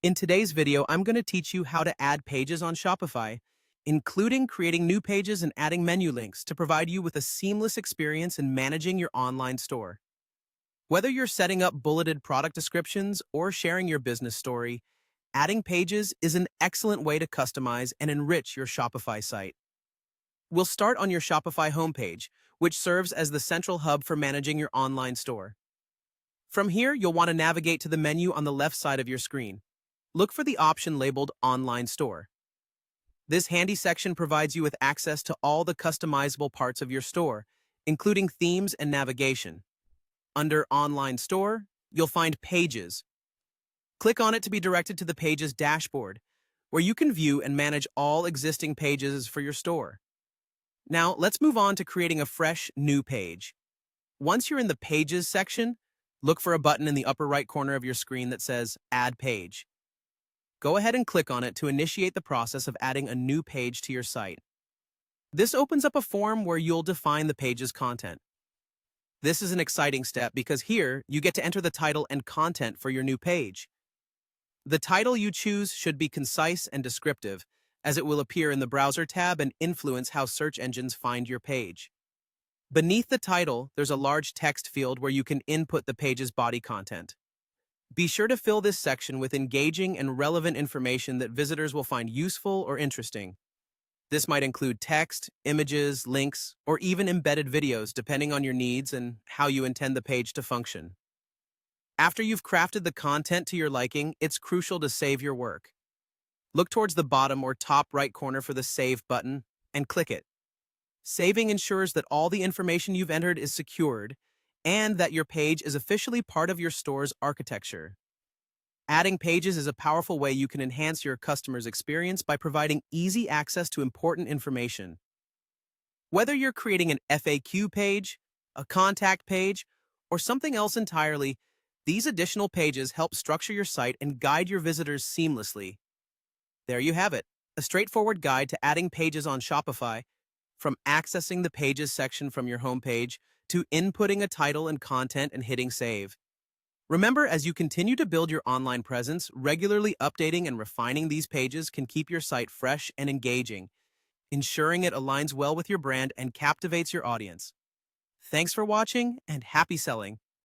In today's video, I'm going to teach you how to add pages on Shopify, including creating new pages and adding menu links to provide you with a seamless experience in managing your online store. Whether you're setting up bulleted product descriptions or sharing your business story, adding pages is an excellent way to customize and enrich your Shopify site. We'll start on your Shopify homepage, which serves as the central hub for managing your online store. From here, you'll want to navigate to the menu on the left side of your screen. Look for the option labeled Online Store. This handy section provides you with access to all the customizable parts of your store, including themes and navigation. Under Online Store, you'll find Pages. Click on it to be directed to the Pages dashboard, where you can view and manage all existing pages for your store. Now, let's move on to creating a fresh, new page. Once you're in the Pages section, look for a button in the upper right corner of your screen that says Add Page. Go ahead and click on it to initiate the process of adding a new page to your site. This opens up a form where you'll define the page's content. This is an exciting step because here you get to enter the title and content for your new page. The title you choose should be concise and descriptive, as it will appear in the Browser tab and influence how search engines find your page. Beneath the title, there's a large text field where you can input the page's body content. Be sure to fill this section with engaging and relevant information that visitors will find useful or interesting. This might include text, images, links, or even embedded videos depending on your needs and how you intend the page to function. After you've crafted the content to your liking, it's crucial to save your work. Look towards the bottom or top right corner for the Save button and click it. Saving ensures that all the information you've entered is secured and that your page is officially part of your store's architecture. Adding pages is a powerful way you can enhance your customers' experience by providing easy access to important information. Whether you're creating an FAQ page, a contact page, or something else entirely, these additional pages help structure your site and guide your visitors seamlessly. There you have it, a straightforward guide to adding pages on Shopify, from accessing the Pages section from your homepage to inputting a title and content and hitting save. Remember, as you continue to build your online presence, regularly updating and refining these pages can keep your site fresh and engaging, ensuring it aligns well with your brand and captivates your audience. Thanks for watching and happy selling!